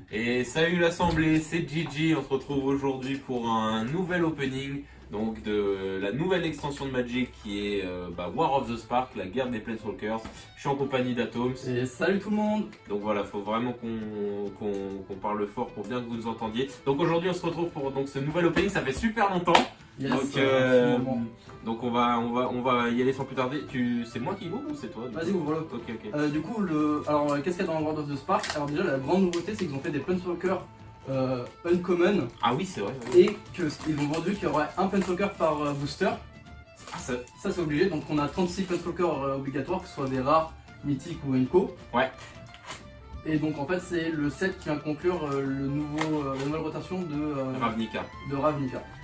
Et salut l'assemblée, c'est Gigi, on se retrouve aujourd'hui pour un nouvel opening donc de la nouvelle extension de Magic qui est War of the Spark, la guerre des Planeswalkers. Je suis en compagnie d'Atoms. Et salut tout le monde. Donc voilà, faut vraiment qu'on parle fort pour bien que vous nous entendiez. Donc aujourd'hui on se retrouve pour ce nouvel opening, ça fait super longtemps. Yes, donc on va y aller sans plus tarder. C'est moi qui ouvre ou c'est toi? Vas-y, ouvre-le. Ok. Du coup, alors qu'est-ce qu'il y a dans World of the Spark? Alors déjà, la grande nouveauté, c'est qu'ils ont fait des Planeswalkers uncommon. Ah oui, c'est vrai. Et qu'ils ont vendu qu'il y aurait un Planeswalker par booster. Ah, ça c'est obligé, donc on a 36 Planeswalkers obligatoires, que ce soit des rares, mythiques ou unco. Ouais. Et donc en fait, c'est le set qui vient conclure la nouvelle rotation de Ravnica.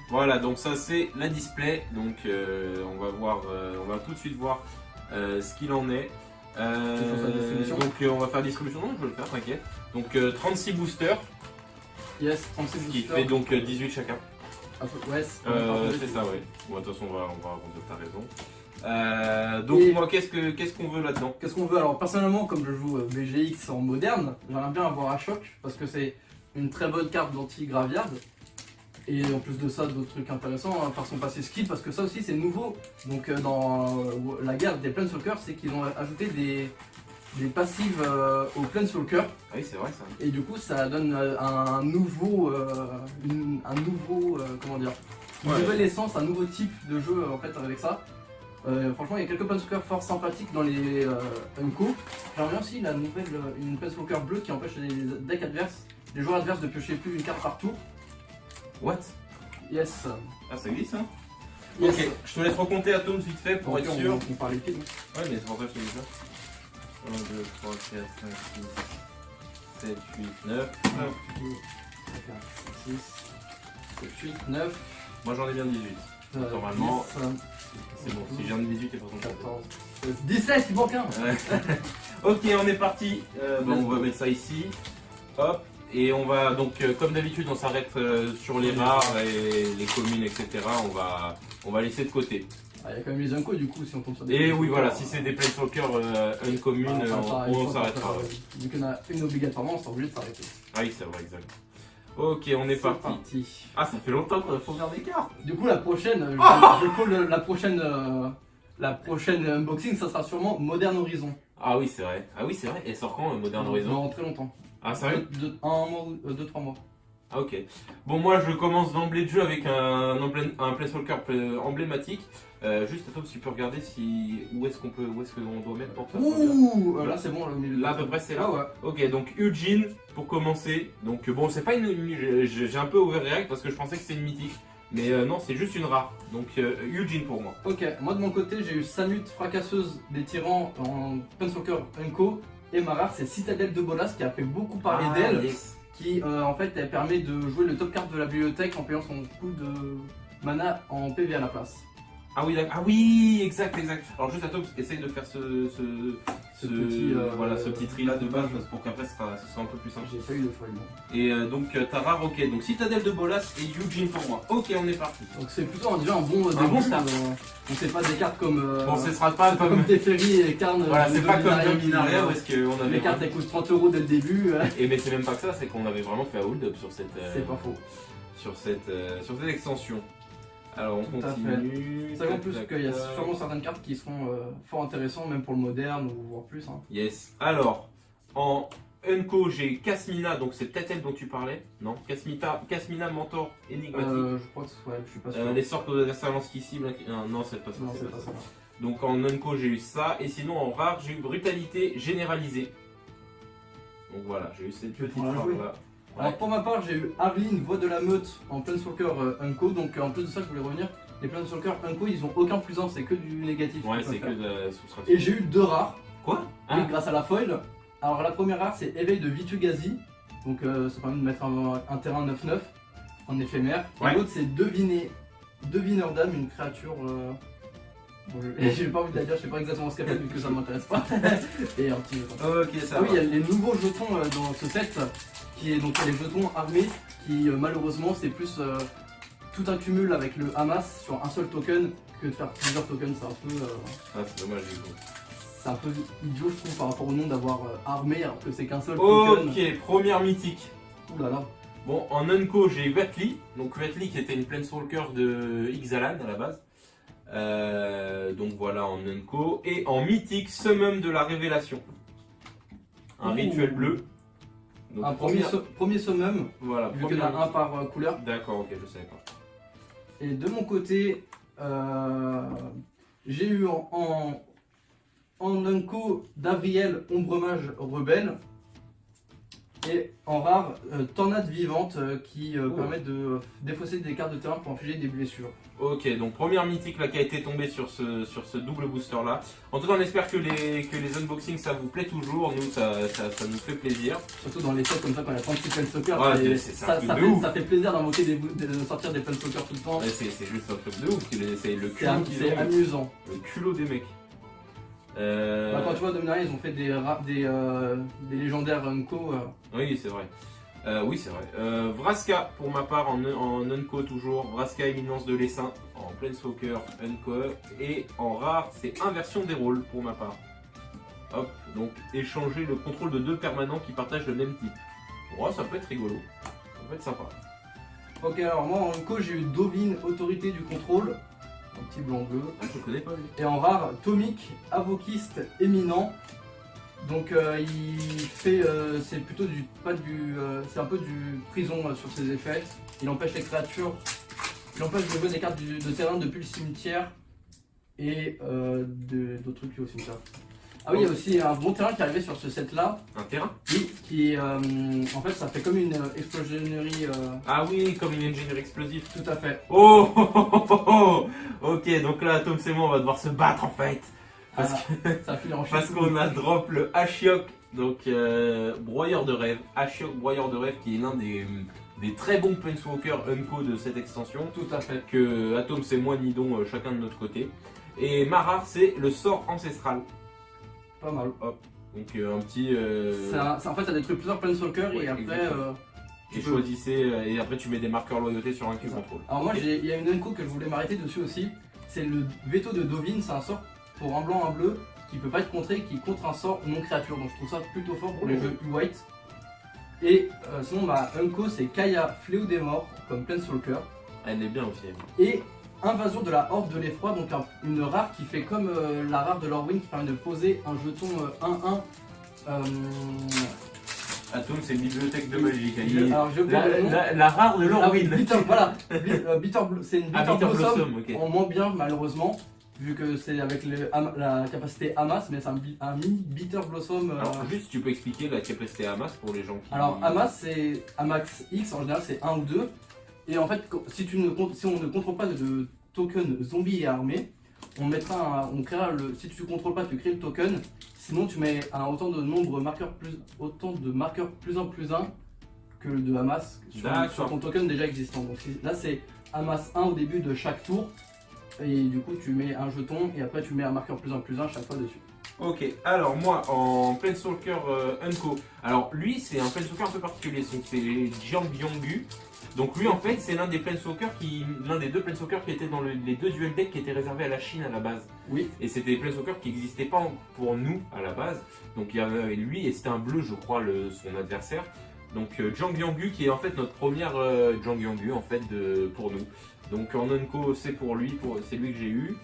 Voilà, donc ça c'est la display, donc on va tout de suite voir ce qu'il en est. Donc on va faire la distribution, non je vais le faire, t'inquiète. Donc 36 boosters. Yes, 36 boosters. Qui fait donc 18 chacun. Ouais, c'est ça, ouais. Bon, de toute façon on va t'as raison. Donc moi qu'est-ce qu'on veut là-dedans? Qu'est-ce qu'on veut? Alors personnellement, comme je joue BGX en moderne, j'aimerais bien avoir un choc parce que c'est une très bonne carte d'anti-graveyard. Et en plus de ça, d'autres trucs intéressants par son passé skill, parce que ça aussi c'est nouveau. Donc dans la guerre des Planeswalkers, c'est qu'ils ont ajouté des passives aux Planeswalkers. Ah oui, c'est vrai ça. Et du coup ça donne un nouveau comment dire, une nouvelle essence, un nouveau type de jeu en fait avec ça. Franchement, il y a quelques Planeswalkers fort sympathiques dans les Unco. J'aimerais bien aussi une Planeswalker bleue qui empêche les decks adverses, les joueurs adverses de piocher plus d'une carte par tour. What? Yes. Ah, ça glisse hein? Yes. Ok, je te laisse recompter Atoms vite fait pour être sûr. On parle liquide. Ouais, mais c'est pour ça que je te dis ça. 1, 2, 3, 4, 5, 6, 7, 8, 9. 6, 7, 8, 9. Moi j'en ai bien 18. Normalement, 10, c'est bon. Si j'en ai 18, t'es pas ton 14, 17, il manque un. Ouais. Ok, on est parti. On va mettre ça ici. Hop. Et on va donc, comme d'habitude, on s'arrête sur les rares et les communes, etc. On va laisser de côté. Ah, il y a quand même les Unco du coup, si on tombe sur des. Et oui, voilà, si c'est des Planeswalkers uncommunes, on s'arrêtera. Vu qu'il y en a une obligatoirement, on sera obligé de s'arrêter. Ah oui, c'est vrai, exact. Ok, on est parti. Ah, ça fait longtemps qu'on a fait faire des cartes. Du coup, la prochaine, je call la prochaine unboxing, ça sera sûrement Modern Horizon. Ah oui, c'est vrai. Et sort quand Modern Horizon? Dans très longtemps. Ah, sérieux? Un mois ou 2-3 mois. Ah, ok. Bon, moi je commence d'emblée de jeu avec un Planeswalker emblématique. Juste, Tom, si tu peux regarder où est-ce qu'on doit mettre pour ça. Ouh, là c'est bon, là au milieu. Là, à peu près, c'est là. Ah ouais. Ok, donc Eugene pour commencer. Donc, bon, c'est pas j'ai un peu overreact parce que je pensais que c'était une mythique. Mais non, c'est juste une rare. Donc, Eugene pour moi. Ok, moi de mon côté, j'ai eu Samut, fracasseuse des tyrans en Planeswalker Unco. Et ma rare, c'est Citadelle de Bolas qui a fait beaucoup parler d'elle. Yes. Qui en fait elle permet de jouer le top card de la bibliothèque en payant son coût de mana en PV à la place. Ah oui, d'accord. Ah oui, exact. Alors juste Atoms, essaye de faire ce petit tri là de base pour qu'après ce soit un peu plus simple. J'ai pas eu de folie. Et donc ta rare, ok, donc Citadelle de Bolas et Eugene pour moi. Ok, on est parti. Donc c'est plutôt déjà un bon début. Start. On sait pas des cartes comme. Bon, ce sera pas comme Teferi et Karn. Voilà, c'est pas comme Dominaria où est-ce qu'on avait. Les cartes elles coûtent 30 € dès le début. Et mais c'est même pas que ça, c'est qu'on avait vraiment fait un hold up sur cette. C'est pas faux. Sur cette extension. Alors on continue. Sachant plus qu'il y a sûrement certaines cartes qui seront fort intéressantes, même pour le moderne ou voire plus. Hein. Yes. Alors, en Unco, j'ai Kasmina, donc c'est peut-être elle dont tu parlais. Non, Kasmina Mentor énigmatique. Je crois que je suis pas sûr. Les sortes d'adversaires lance qui cible. Non, c'est pas ça. Non, c'est pas ça. Donc en Unco, j'ai eu ça. Et sinon, en rare, j'ai eu Brutalité généralisée. Donc voilà, j'ai eu cette petite rare là. Ouais. Alors pour ma part, j'ai eu Arline, Voix de la Meute en Planeswalker Unco. Donc en plus de ça, je voulais revenir. Les Planeswalker Unco, ils ont aucun plus 1, c'est que du négatif. Ouais, c'est que de la soustraction. Et j'ai eu 2 rares. Quoi? Oui, grâce à la foil. Alors la première rare, c'est Éveil de Vitu-Ghazi. Donc ça permet de mettre un terrain 9-9 en éphémère. Ouais. Et l'autre, c'est Devineur d'âme, une créature. J'ai pas envie de la dire, je sais pas exactement ce qu'elle fait vu que ça m'intéresse pas. Et un petit jeton. Ok, ça va. Oui, il y a les nouveaux jetons dans ce set, qui est donc les jetons armés, qui malheureusement c'est plus tout un cumul avec le Hamas sur un seul token que de faire plusieurs tokens. C'est un peu. Ah, c'est dommage du coup. C'est un peu idiot je trouve par rapport au nom d'avoir armé alors que c'est qu'un seul token. Ok, première mythique. Ouh là là. Bon, en Unco, j'ai Wetly. Donc Wetly qui était une Planeswalker de Ixalan à la base. Donc voilà en Unco. Et en mythique, Summum de la Révélation. Un Ouh. rituel bleu. Donc, Un premier summum, voilà, vu qu'il y en a un par couleur. D'accord, ok, je savais pas. Et de mon côté, j'ai eu en Unco Davriel Ombremage Rebelle. Et en rare, Tornade Vivante qui permet de défausser des cartes de terrain pour infliger des blessures. Ok, donc première mythique là qui a été tombée sur ce double booster là. En tout cas, on espère que les unboxings ça vous plaît toujours. Nous, ça nous fait plaisir. Surtout dans les sets comme ça, quand il y a 36 Planeswalkers, Ouais, ça fait plaisir d'invoquer de sortir des Planeswalkers tout le temps. Ouais, c'est juste un truc de ouf. C'est le culot C'est amusant. Le culot des mecs. Bah, quand tu vois Dominaria, ils ont fait des légendaires Unco. Oui, c'est vrai. Oui, c'est vrai. Vraska, pour ma part, en Unco toujours. Vraska, éminence de l'essaim. En Planeswalker, Unco. Et en rare, c'est inversion des rôles, pour ma part. Hop, donc échanger le contrôle de 2 permanents qui partagent le même type. Ouais, ça peut être rigolo. Ça peut être sympa. Ok, alors moi en Unco, j'ai eu Dovin, autorité du contrôle. Un petit blanc-bleu. Ah, je connais pas lui. Et en rare, Tomic, avokiste éminent. Donc il fait, c'est plutôt c'est un peu du prison sur ses effets. Il empêche les créatures, il empêche de jouer des cartes de terrain depuis le cimetière et d'autres trucs au cimetière. Ah oui, il y a aussi un bon terrain qui est arrivé sur ce set là. Un terrain? Oui, qui en fait ça fait comme une explosionnerie. Ah oui, comme une ingénierie explosive. Tout à fait. Oh, oh, oh, oh, oh. Ok, donc là, Tom et moi, on va devoir se battre en fait. Ça file en Parce qu'on a drop le Ashiok, donc broyeur de rêve. Ashiok, broyeur de rêve, qui est l'un des très bons Planeswalker Unco de cette extension. Tout à fait. Que Atom et moi nidons chacun de notre côté. Et ma rare, c'est le sort ancestral. Pas mal. Hop. Donc un petit. En fait, ça détruit plusieurs Planeswalkers Ouais, et après. Tu choisissais et après tu mets des marqueurs loyauté sur un cube contrôle. Alors moi, il y a une Unco que je voulais m'arrêter dessus aussi. C'est le veto de Dovin, c'est un sort pour un blanc, un bleu, qui peut pas être contré, qui contre un sort non créature. Donc je trouve ça plutôt fort pour les jeux white. Et sinon, ma Unco, c'est Kaya, Fléau des Morts, comme Planeswalker. Elle est bien aussi. Et Invasion de la Horde de l'Effroi, donc une rare qui fait comme la rare de Lorwyn qui permet de poser un jeton 1-1. Atom, c'est une bibliothèque de magie. Alors, La rare de Lorwyn. Ah oui, voilà. C'est une Bitter Blossom okay. en moins bien malheureusement, vu que c'est avec la capacité Amas, mais c'est un mini Bitter Blossom. Alors juste, tu peux expliquer la capacité Amas pour les gens qui... Alors Amas, c'est Amax X, en général c'est 1 ou 2. Et en fait, si on ne contrôle pas de token zombie et armée, si tu ne contrôles pas, tu crées le token. Sinon, tu mets autant de marqueurs plus 1 plus 1 que de Hamas sur ton token déjà existant. Donc là, c'est Hamas 1 au début de chaque tour. Et du coup, tu mets un jeton et après, tu mets un marqueur plus 1 chaque fois dessus. Ok, alors moi en Planeswalker Unco, alors lui c'est un Planeswalker un peu particulier, c'est Jiang Yonggu. Donc lui en fait c'est l'un des deux Planeswalkers qui étaient dans les 2 duel decks qui étaient réservés à la Chine à la base. Oui. Et c'était des Planeswalkers qui n'existaient pas pour nous à la base. Donc il y avait lui et c'était un bleu je crois son adversaire. Donc Jiang Yonggu qui est en fait notre première Jiang Yonggu en fait pour nous. Donc en Unco c'est pour lui, c'est lui que j'ai eu.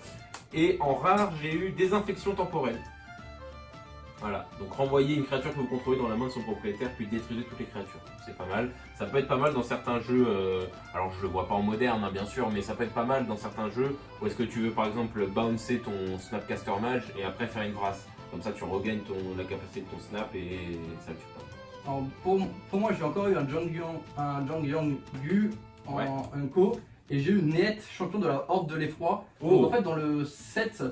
Et en rare j'ai eu Désinfection temporelle. Voilà, donc renvoyer une créature que vous contrôlez dans la main de son propriétaire puis détruisez toutes les créatures. C'est pas mal. Ça peut être pas mal dans certains jeux, alors je le vois pas en moderne hein, bien sûr, mais ça peut être pas mal dans certains jeux où est-ce que tu veux par exemple bouncer ton Snapcaster Mage et après faire une brasse. Comme ça tu regagnes la capacité de ton snap et ça tue pas. Alors pour moi j'ai encore eu un Jiang Yonggu en Unco et j'ai eu Net, champion de la Horde de l'Effroi. Donc en fait dans le set...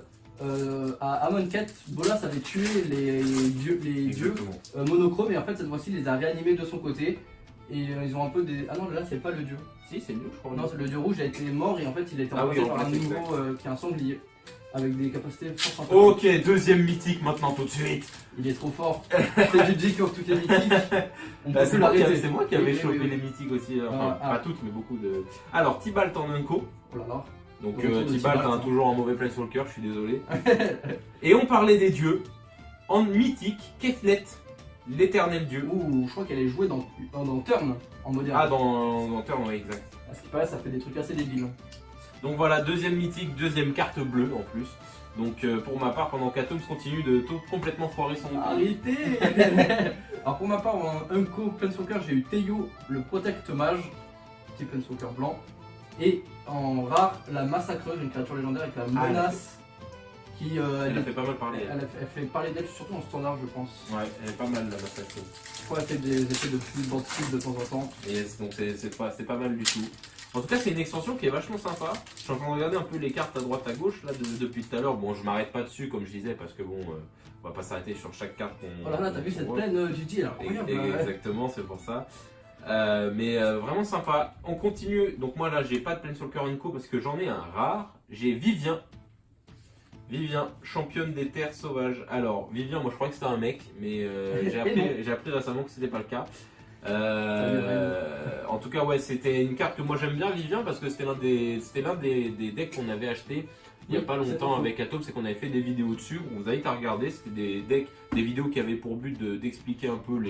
à Amonkhet, Bolas avait tué les dieux monochromes et en fait cette fois-ci il les a réanimés de son côté et ils ont un peu des... Ah non là c'est pas le dieu. Si c'est le dieu je crois. Non c'est le dieu rouge a été mort et en fait il a été remplacé par un nouveau qui est un sanglier avec des capacités fort sympathiques. Ok, deuxième mythique maintenant tout de suite. Il est trop fort. C'est du qui offre toutes les mythiques. C'est moi qui avais chopé les mythiques aussi, enfin pas toutes mais beaucoup de... Alors Tibalt en Unco. Oh là là. Donc Tibalt a toujours un mauvais Planeswalker, je suis désolé. Et on parlait des dieux. En mythique, Kefnet. l'éternel dieu. Ouh, je crois qu'elle est jouée dans Turn en moderne. Ah, dans Turn, ouais, exact. À ce qui paraît, ça fait des trucs assez débiles. Donc voilà, deuxième mythique, deuxième carte bleue en plus. Donc pour ma part, pendant qu'Atoms continue de complètement foirer son... Arrêtez. Alors pour ma part, en Unco Planeswalker, j'ai eu Teio, le Protect Mage, petit Planeswalker blanc. Et en rare, la Massacreuse, une créature légendaire avec la menace qui... Elle a fait pas mal parler. Elle fait parler d'elle surtout en standard, je pense. Ouais, elle est pas mal la massacre. Je crois qu'elle fait des effets de plus de cible de temps en temps. Et donc c'est pas mal du tout. En tout cas, c'est une extension qui est vachement sympa. Je suis en train de regarder un peu les cartes à droite à gauche là depuis tout à l'heure. Bon, je m'arrête pas dessus comme je disais parce que bon, on va pas s'arrêter sur chaque carte qu'on. Oh là là, t'as vu cette plaine Gigi, elle est incroyable. Exactement, c'est pour ça. Mais vraiment sympa. On continue. Donc moi là, j'ai pas de Planeswalker Co parce que j'en ai un rare. J'ai Vivien. Vivien, championne des terres sauvages. Alors, Vivien, moi je croyais que c'était un mec, mais j'ai appris récemment que c'était pas le cas. En tout cas, ouais, c'était une carte que moi j'aime bien, Vivien, parce que c'était l'un des decks qu'on avait acheté il n'y a pas longtemps avec Atom, c'est qu'on avait fait des vidéos dessus. On vous invite à regarder, c'était des decks, des vidéos qui avaient pour but d'expliquer un peu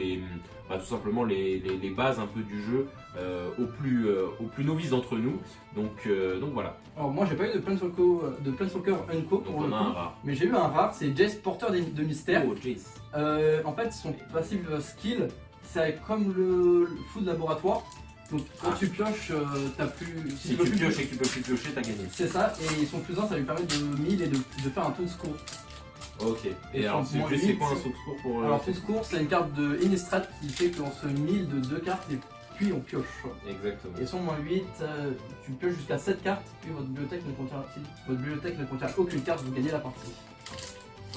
tout simplement les bases un peu du jeu aux plus novices d'entre nous. Donc voilà. Alors moi j'ai pas eu de Planeswalker Unco pour le coup, mais j'ai eu un rare, c'est Jace, porteur de mystère. Oh, Jace. En fait son passif skill, c'est comme le fou de laboratoire. Donc quand tu pioches, t'as plus... Si tu pioches et que tu peux plus piocher, t'as gagné. C'est ça, et son plus 1, ça lui permet de 1000 et de faire un tour secours. Ok, et alors c'est quoi un saut secours pour... Alors saut secours, c'est une carte de Innistrad qui fait qu'on se 1000 de 2 cartes et puis on pioche. Exactement. Et son moins 8, tu pioches jusqu'à 7 cartes, puis votre bibliothèque ne contient aucune carte, vous gagnez la partie.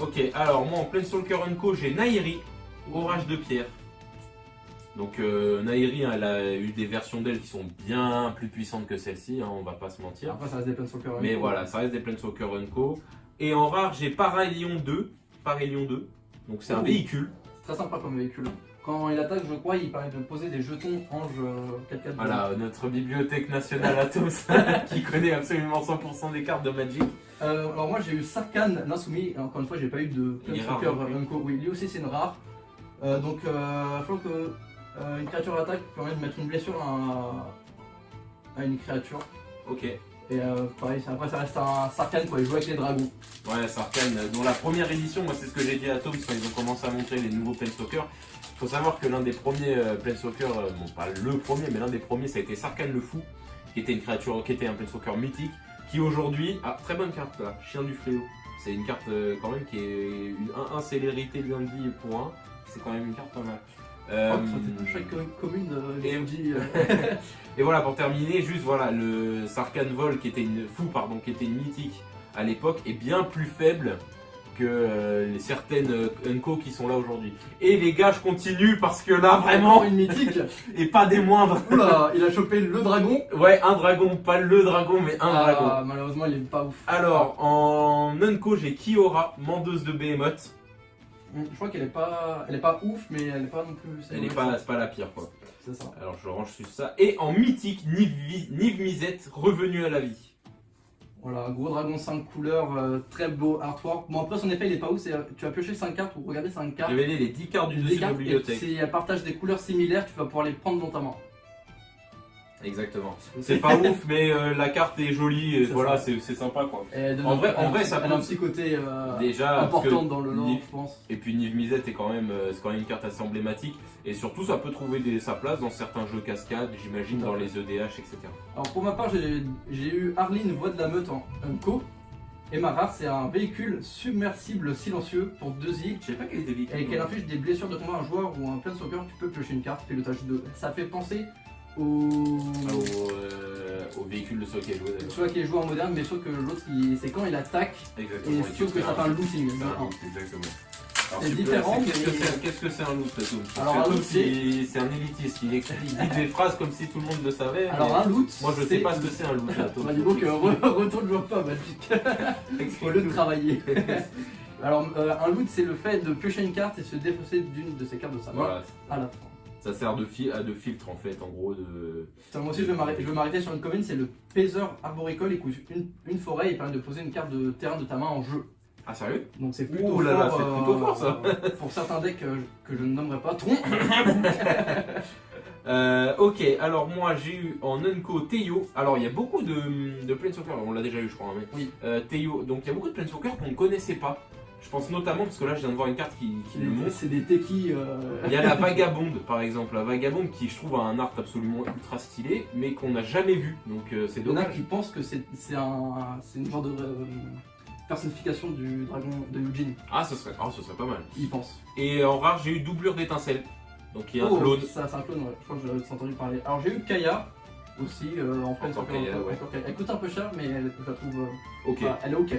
Ok, alors moi en Planeswalker Co, j'ai Nahiri, Orage de pierre. Donc Nahiri, elle a eu des versions d'elle qui sont bien plus puissantes que celle-ci, hein, on va pas se mentir. Après ça reste des Planeswalker Unco. Mais voilà, ça reste des Planeswalker Co. Et en rare, j'ai Paralion 2. Donc c'est un véhicule. C'est très sympa comme véhicule. Quand il attaque, je crois, il permet de poser des jetons ange 4-4. Voilà, notre bibliothèque nationale Atos qui connaît absolument 100% des cartes de Magic. Alors moi j'ai eu Sarkhan, l'insoumis, et encore une fois j'ai pas eu de Planeswalker Unco. Oui, lui aussi c'est une rare. Donc je crois que une créature attaque permet de mettre une blessure à une créature. Ok. Et pareil, après ça reste un Sarkhan quoi, il joue avec les dragons. Ouais, Sarkhan, dans la première édition, moi c'est ce que j'ai dit à Tom quand ils ont commencé à montrer les nouveaux Planeswalkers. Il faut savoir que l'un des premiers Planeswalkers, bon pas le premier, mais l'un des premiers ça a été Sarkhan le Fou, qui était une créature, qui était un Planeswalker mythique, qui aujourd'hui, très bonne carte là, Chien du Fléau. C'est une carte quand même qui est une 1-1 célérité de vie pour 1, c'est quand même une carte pas mal. Chaque commune Et voilà, pour terminer, juste voilà, le Sarkhan Vol qui était une mythique à l'époque est bien plus faible que certaines Unco qui sont là aujourd'hui. Et les gars, je continue parce que là vraiment une mythique et pas des moindres. Oula, il a chopé le dragon. Ouais, un dragon, pas le dragon mais un dragon. Malheureusement, il est pas ouf. Alors, en Unco, j'ai Kiora, Mandeuse de Behemoth. Je crois qu'elle est pas ouf, mais elle est pas non plus. C'est pas la pire quoi. C'est ça. Alors je range sur ça. Et en mythique, Niv Mizzet, revenu à la vie. Voilà, un gros dragon 5 couleurs, très beau artwork. Bon après son effet il est pas ouf, tu vas piocher 5 cartes ou regarder 5 cartes. Révéler les 10 cartes du dessus de la bibliothèque. Si elle partage des couleurs similaires, tu vas pouvoir les prendre dans ta main. Exactement. C'est pas ouf, mais la carte est jolie et voilà, c'est sympa quoi. En vrai, ça elle a un petit côté déjà important dans le lore, je pense. Et puis Niv Mizzet est quand même une carte assez emblématique et surtout ça peut trouver sa place dans certains jeux cascades, j'imagine dans les EDH, etc. Alors pour ma part, j'ai eu Arline Voix de la Meute en Unco. Et ma rare, c'est un véhicule submersible silencieux pour 2i. Je sais pas quel était véhicule. Et qu'elle inflige des blessures de combat à un joueur ou un Planeswalker, tu peux piocher une carte, pilotage 2. Ça fait penser au véhicule de ceux qui est joué d'ailleurs. Soit qui est joué en moderne, mais sauf que l'autre, c'est quand il attaque. Exactement. Et sauf que ça fait un looting. Exactement. C'est différent. Qu'est-ce que c'est un loot, Tom? Alors un loot, c'est un élitiste, il dit des phrases comme si tout le monde le savait. Alors un loot, moi je sais pas ce que c'est un loot. Bah dis donc, retourne jouer pas Magic. Au lieu de travailler. Alors un loot, c'est le fait de piocher une carte et se défausser d'une de ses cartes de sa main à la fin. Ça sert de filtre en fait, en gros. Moi aussi je vais m'arrêter sur une commune, c'est le Paiseur Arboricole, il coûte une forêt et permet de poser une carte de terrain de ta main en jeu. Ah sérieux? Donc c'est plutôt Ouh là là, fort, c'est plutôt fort ça. Pour certains decks que je ne nommerai pas. Tron. Ok, alors moi j'ai eu en Unco Teio. Alors il y a beaucoup de Planeswalkers, on l'a déjà eu je crois, hein, mais Oui. Teio, donc il y a beaucoup de Planeswalkers qu'on ne connaissait pas. Je pense notamment parce que là je viens de voir une carte qui le montre. C'est des techis. Il y a la Vagabonde par exemple, la Vagabonde qui je trouve a un art absolument ultra stylé, mais qu'on n'a jamais vu, donc c'est Il y en a dommage. qui pensent que c'est une genre de personnification du dragon de Eugene. Ah ce serait pas mal. Ils pensent. Et en rare j'ai eu doublure d'étincelle, donc il y a un Oh, clone. ça c'est un clone, ouais. Je crois que j'avais entendu parler. Alors j'ai eu Kaya aussi en pleine Encore Kaya, ouais. Elle coûte un peu cher, mais je la trouve. Ok. Voilà, elle est ok.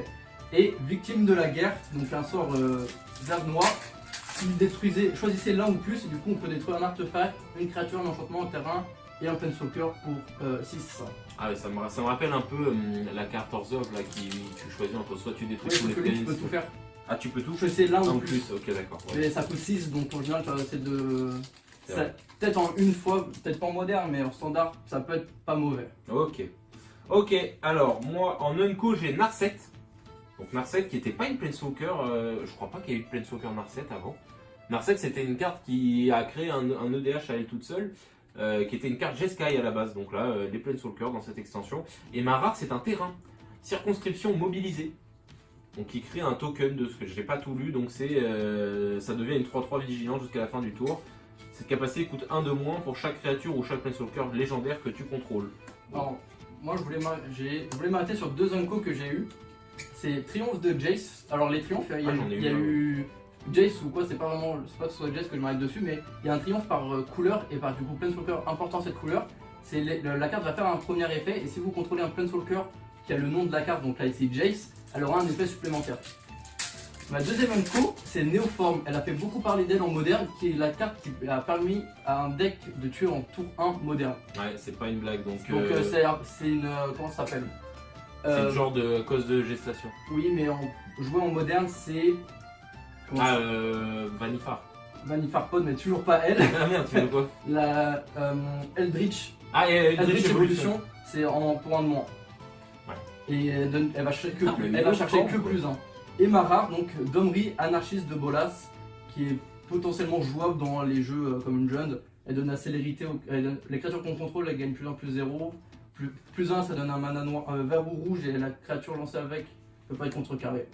Et victime de la guerre, donc un sort vert noir. Il détruisait, choisissez l'un ou plus, et du coup on peut détruire un artefact, une créature, un enchantement, un terrain et un planeswalker pour 6. Ah ouais, ça me rappelle un peu la carte Orzhov là qui tu choisis entre soit tu détruis Oui, tous les parce que lui tu planes, peux tout faire. Ah tu peux tout? Choisissez l'un Un ou ou plus. plus, ok d'accord. Ouais. Mais ça coûte 6, donc en général tu vas essayer de. C'est vrai. Peut-être en une fois, peut-être pas en moderne, mais en standard, ça peut être pas mauvais. Ok. Ok, alors moi en Unco j'ai Narset. Donc Narset qui était pas une Planeswalker, je crois pas qu'il y ait eu de Planeswalker Narset avant. Narset c'était une carte qui a créé un EDH à elle toute seule, qui était une carte Jeskai à la base, donc là les Planeswalkers dans cette extension. Et ma rare c'est un terrain, circonscription mobilisée. Donc il crée un token de ce que j'ai pas tout lu, donc c'est ça devient une 3-3 vigilante jusqu'à la fin du tour. Cette capacité coûte 1 de moins pour chaque créature ou chaque Planeswalker légendaire que tu contrôles. Alors, moi je voulais m'arrêter sur 2 Unco que j'ai eu. C'est Triomphe de Jace. Alors les triomphes, il y a eu Jace ou quoi, c'est pas que ce soit Jace que je m'arrête dessus, mais il y a un triomphe par couleur et par du coup Planeswalker important cette couleur. La carte va faire un premier effet et si vous contrôlez un Planeswalker qui a le nom de la carte, donc là ici Jace, elle aura un effet supplémentaire. Ma deuxième Unco, c'est Néoforme. Elle a fait beaucoup parler d'elle en moderne, qui est la carte qui a permis à un deck de tuer en tour 1 moderne. Ouais, c'est pas une blague donc. Donc c'est une. Comment ça s'appelle? C'est le genre de cause de gestation. Oui, mais jouer en moderne, c'est. Vanifar. Vanifar Pod, mais toujours pas elle. Ah merde, tu veux quoi? La Eldritch. Ah, Eldritch Evolution, c'est pour 1 de moins. Ouais. Et elle va chercher Ah, que plus 1. Et ma rare, donc Domri, anarchiste de Bolas, qui est potentiellement jouable dans les jeux comme Unjund. Elle donne la célérité, les créatures qu'on contrôle, elles gagnent plus 1, plus 0. Plus 1, ça donne un mana noir, vert ou rouge, et la créature lancée avec peut pas être contrecarrée.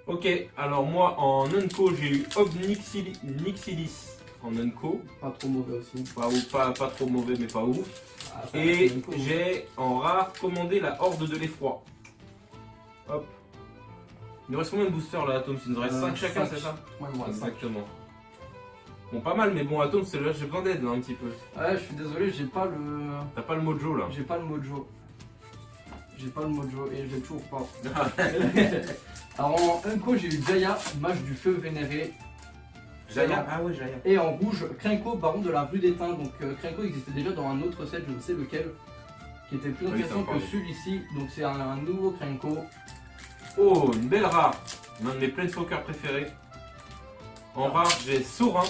Ok, alors moi en Unco j'ai eu Nixilis en Unco. Pas trop mauvais aussi. Pas trop mauvais mais pas ouf. Ah, ça Et reste une Unco. j'ai en rare commandé la Horde de l'Effroi. Hop. Il nous reste combien de boosters là, Atom? Il nous reste 5 chacun, c'est ça? Ouais, moi, 5. Exactement. Bon, pas mal, mais bon, Atom, c'est là, j'ai besoin d'aide là un petit peu. Ouais, je suis désolé, j'ai pas le. T'as pas le mojo là? J'ai pas le mojo. J'ai pas le mojo et je l'ai toujours pas. Alors en Unco, j'ai eu Jaya, mage du feu vénéré. Jaya? Ah ouais, Jaya. Et en rouge, Krenko, baron de la rue d'étain. Donc Krenko existait déjà dans un autre set, je ne sais lequel, qui était plus Oui, intéressant ça que me parlait. celui-ci. Donc c'est un nouveau Krenko. Oh, une belle rare. L'un de mes Planeswalkers préférés. En rare, j'ai Sorin,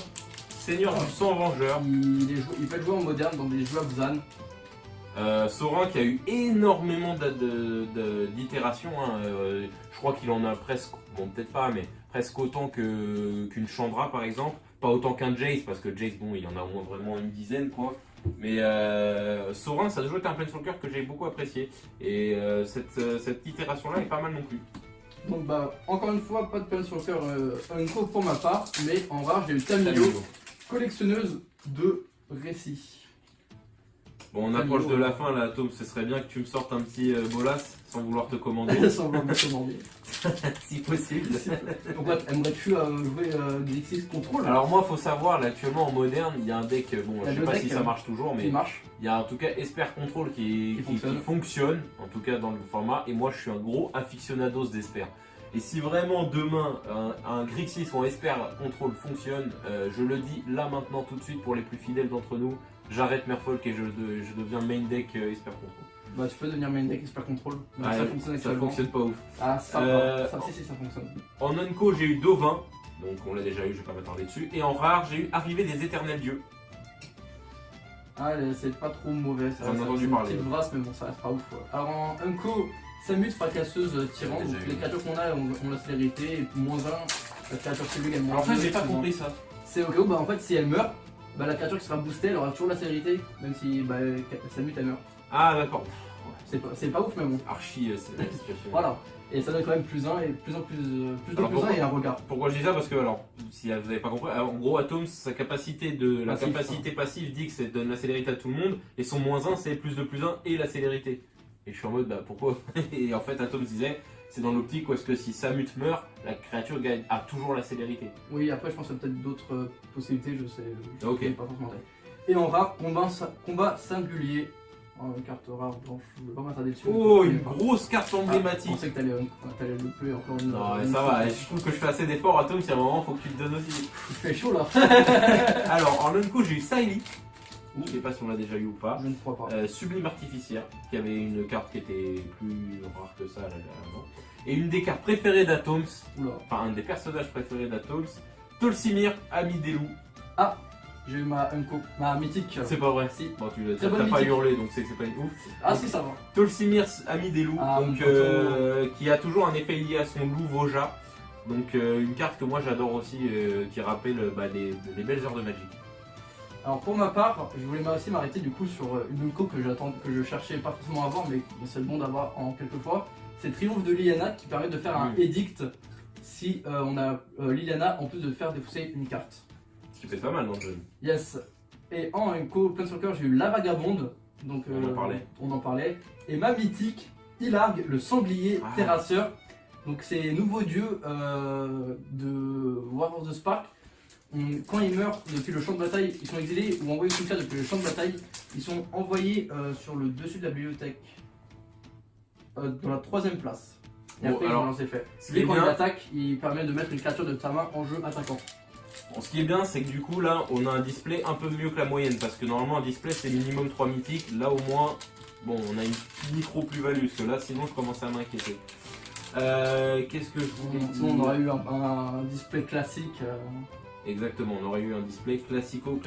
seigneur du sang vengeur. Il peut être joué en moderne dans des jeux Abzan. Sorin qui a eu énormément d'itérations. Hein. Je crois qu'il en a presque, bon peut-être pas, mais presque autant qu'une Chandra par exemple. Pas autant qu'un Jace, parce que Jace, bon, il y en a au moins vraiment une dizaine quoi. Mais Sorin, ça a toujours été un Planeswalker que j'ai beaucoup apprécié. Et cette itération-là est pas mal non plus. Donc bah encore une fois, pas de Planeswalker Unco pour ma part, mais en rare j'ai eu Tamio, collectionneuse de récits. Bon, on approche de la fin là, Tom. Ce serait bien que tu me sortes un petit Bolas sans vouloir te commander, Sans vouloir me commander. si possible. Donc ouais, aimerais-tu jouer Grixis Control? Alors moi, faut savoir, là, actuellement en moderne, il y a un deck, bon, Il y a je sais le pas deck, si ça marche toujours, mais qui marche. il y a en tout cas Esper Control qui fonctionne, en tout cas dans le format, et moi je suis un gros aficionados d'Esper. Et si vraiment demain un Grixis ou un Esper Control fonctionne, je le dis là maintenant tout de suite pour les plus fidèles d'entre nous, j'arrête Merfolk et je deviens main deck Esper Control. Bah tu peux devenir main deck Esper Control. Donc, Ouais, ça fonctionne ça actuellement. fonctionne pas ouf. Ah ça, si ça fonctionne. En Unco j'ai eu Dovin, donc on l'a déjà eu, je vais pas m'attarder dessus. Et en rare j'ai eu Arrivée des Éternels Dieux. Ah c'est pas trop mauvais, J'en ai entendu parler. Petite brasse mais bon ça reste pas ouf. Ouais. Alors en Unco Samut, fracasseuse, tyran. Déjà Donc eu. les créatures qu'on a ont la célérité. Et puis -1, la créature cellule gagne Alors en fait, j'ai pas -2, compris ça. C'est au cas où, bah en fait, si elle meurt, bah la créature qui sera boostée, elle aura toujours la célérité. Même si bah, Samut, elle meurt. Ah d'accord. C'est pas ouf, mais bon. Archi, c'est la situation. Voilà. Et ça donne quand même +1 et plus de Alors, +1 et un regard. Pourquoi je dis ça? Parce que, alors, si vous n'avez pas compris, en gros, Atoms, sa capacité la Passif, capacité passive dit que ça donne la célérité à tout le monde, et son -1, c'est plus de +1 et la célérité. Et je suis en mode, bah pourquoi? Et en fait, Atoms disait, c'est dans l'optique où est-ce que si Samut meurt, la créature a toujours la célérité. Oui, après, je pense qu'il y a peut-être d'autres possibilités, je sais. Je Ok. connais pas forcément. Et en rare, combat singulier. Une carte rare blanche, je vais pas m'attarder dessus. Oh, une pas. grosse carte Je emblématique! pensais que t'allais le plus encore une. Non, mais une ça fois. va, je trouve que je fais assez d'efforts, Atoms, il y a un moment, faut que tu te donnes aussi. Il fait chaud là. Alors, en unco, j'ai eu Siley. Je sais pas si on l'a déjà eu ou pas. Je ne crois pas. Sublime Artificière, qui avait une carte qui était plus rare que ça là, avant. Et une des cartes préférées d'Atoms, Oula. enfin un des personnages préférés d'Atoms, Tolsimir, ami des loups. J'ai eu ma Unco, ma mythique. C'est pas vrai. Si. Bon, tu Très t'as bonne pas mythique. hurlé, donc c'est que c'est pas une ouf. Ah si, ça va. Tolsimir, ami des loups, Ah, donc, mon qui a toujours un effet lié à son loup Voja. Donc une carte que moi j'adore aussi, qui rappelle les belles heures de Magic. Alors pour ma part, je voulais aussi m'arrêter du coup sur une Unco que je cherchais pas forcément à avoir, mais c'est bon d'avoir en quelques fois. C'est Triomphe de Liliana qui permet de faire un édict si on a Liliana en plus de faire défausser une carte. Ce qui fait pas mal dans le jeu. Yes. Et en Unco Planeswalker, j'ai eu la Vagabonde. Donc, On en parlait. Et ma mythique, Ilarg, le sanglier Ah. terrasseur. Donc c'est nouveau dieu de War of the Spark. Quand ils meurent depuis le champ de bataille, ils sont exilés ou envoyés au cimetière depuis le champ de bataille. Ils sont envoyés sur le dessus de la bibliothèque, dans la 3ème place. Et Bon, après, alors, ils ont lancé fait. ce qui est Et quand bien- il attaque, il permet de mettre une créature de ta main en jeu attaquant. Bon, ce qui est bien, c'est que du coup, là, on a un display un peu mieux que la moyenne. Parce que normalement, un display, c'est minimum 3 mythiques. Là, au moins, bon, on a une micro plus-value. Parce que là, sinon, je commence à m'inquiéter. Qu'est-ce que je voulais dire? Sinon, on aurait eu un display classique. Exactement, on aurait eu un display classico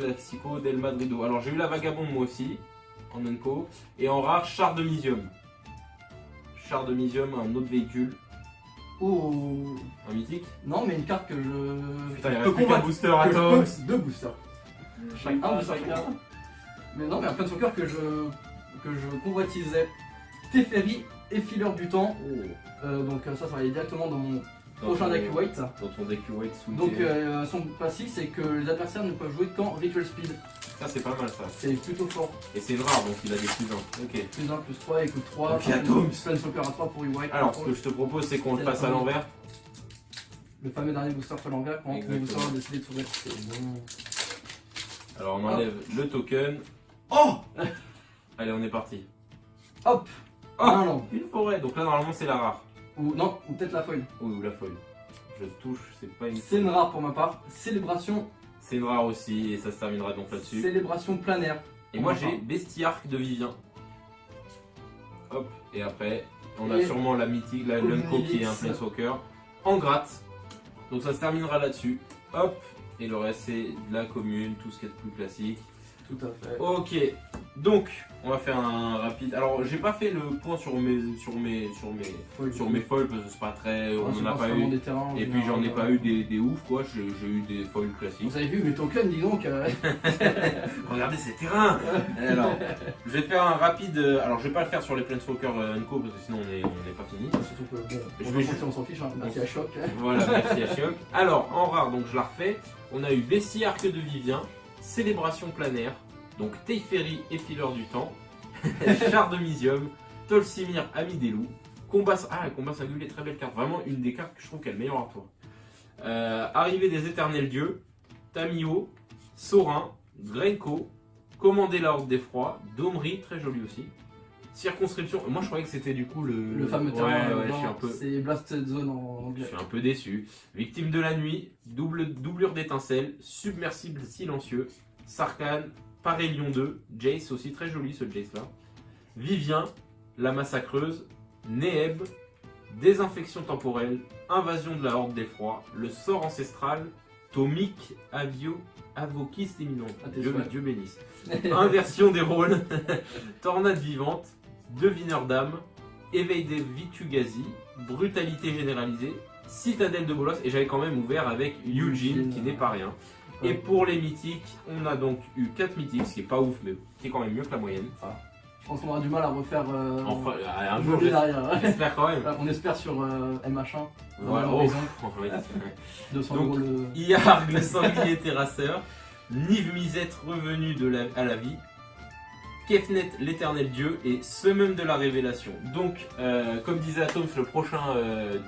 del Madrido. Alors, j'ai eu la Vagabonde, moi aussi, en Unco. Et en rare, Char de Misium. Char de Misium, un autre véhicule. Oh. Un mythique. Non, mais une carte que je. Putain, il peux reste plus qu'un combattre. booster Que à je Tom. peux- Deux boosters. Un booster chacun. Mais non, mais un Planeswalker que je convoitisais. Teferi, Effileur du temps. Donc ça va aller directement dans mon prochain deck white. Dans ton deck white sous Donc son passif, c'est que les adversaires ne peuvent jouer qu'en Ritual Speed. Ça, c'est pas mal, ça. C'est plutôt fort. Et c'est une rare, donc il a des plus 1. Ok. Plus 1, plus 3, écoute 3. Donc, il y a Tomes. Planeswalker à 3 pour white. Alors, ce que je te propose, c'est qu'on le fasse à l'envers. Le fameux dernier booster fait l'envers quand le Exactement. booster a décidé de s'ouvrir. C'est bon. Alors, on enlève le token. Oh Allez, on est parti. Hop. Oh. Ah non. Une forêt, donc là, normalement, c'est la rare. Ou non, ou peut-être la foil. Ou la folle. Je touche, c'est pas une. C'est une rare pour ma part. Célébration. C'est une rare aussi, et ça se terminera donc là-dessus. Célébration planaire. Et moi, j'ai Bestiarque de Vivien. Hop, et après, on a Et sûrement la mythique, la Lunko qui est un Planeswalker. En gratte. Donc ça se terminera là-dessus. Hop, et le reste, c'est de la commune, tout ce qui est plus classique. Tout à fait. Ok, donc on va faire un rapide. Alors j'ai pas fait le point sur mes foils parce que c'est pas très. On en a pas eu. Des terrains, Et puis j'en ai pas eu des ouf quoi, j'ai eu des foils classiques. Vous avez vu mes tokens, dis donc. Regardez ces terrains. Alors, je vais faire un rapide. Alors je vais pas le faire sur les Planeswalker Unco parce que sinon on est pas fini. Surtout que bon, Je vais on s'en fiche, hein. Merci à Choc. Voilà, merci à Chiok. Alors, en rare, donc je la refais. On a eu Bestiarque de Vivien, Célébration planaire, donc Teferi, Effileur du temps, Char de Misium, Tolsimir, ami des loups, combat singulier, très belle carte. Vraiment une des cartes que je trouve qui a le meilleur retour. Arrivée des éternels dieux, Tamio, Sorin, Grenko, Commander la Horde d'Effroi, Domri, très joli aussi. Circonscription, moi je croyais que c'était du coup Le fameux Ouais, terrain, ouais, je suis un peu. c'est Blasted Zone en Je anglais. suis un peu déçu. Victime de la nuit, doublure d'étincelles, submersible silencieux, Sarkhan, Parélion 2, Jace aussi très joli ce Jace là, Vivien, la massacreuse, Neheb, désinfection temporelle, invasion de la horde d'effroi, le sort ancestral, Tomik, Avokis éminent, Ah, t'es Dieu, chouette. Dieu bénisse, inversion des rôles, tornade vivante, devineur d'âme, Éveil des Vitugazi, Brutalité généralisée, Citadelle de Bolos, et j'avais quand même ouvert avec Eugene, qui n'est pas rien. Ouais. Et pour les mythiques, on a donc eu 4 mythiques, ce qui est pas ouf, mais qui est quand même mieux que la moyenne. Je pense qu'on aura du mal à refaire. Enfin, un jour, voler derrière. j'espère quand même. On espère sur MH1. Ouais, Dans l'horizon. 200 Donc, € le. Iarg, le sanglier terrasseur, Niv Mizzet revenu à la vie, Kefnet l'éternel dieu et Summum de la révélation. Donc, comme disait Atoms, le prochain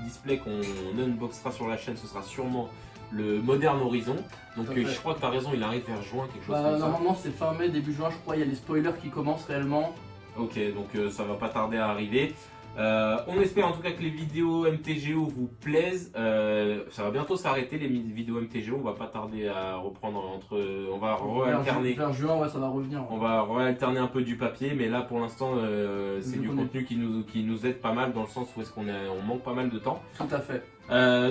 display qu'on unboxera sur la chaîne, ce sera sûrement le Modern Horizon. Donc, je crois que tu as raison, il arrive vers juin, quelque chose comme ça. Normalement, c'est fin mai, début juin, je crois. Il y a les spoilers qui commencent réellement. Ok, donc ça va pas tarder à arriver. On espère en tout cas que les vidéos MTGO vous plaisent. Ça va bientôt s'arrêter les vidéos MTGO. On va pas tarder à reprendre on va réalterner. Vers juin, ouais, ça va revenir. On va réalterner un peu du papier, mais là pour l'instant c'est du connais. contenu qui nous aide pas mal dans le sens où on manque pas mal de temps. Tout à fait.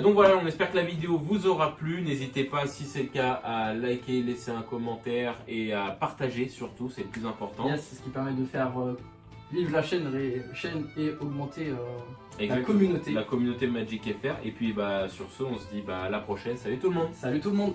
Donc voilà, on espère que la vidéo vous aura plu. N'hésitez pas, si c'est le cas, à liker, laisser un commentaire et à partager surtout, c'est le plus important. Yes, c'est ce qui permet de faire vivre la chaîne et augmenter la Exactement. communauté. La communauté Magic FR. Et puis bah, sur ce, on se dit bah, à la prochaine. Salut tout le monde! Salut tout le monde!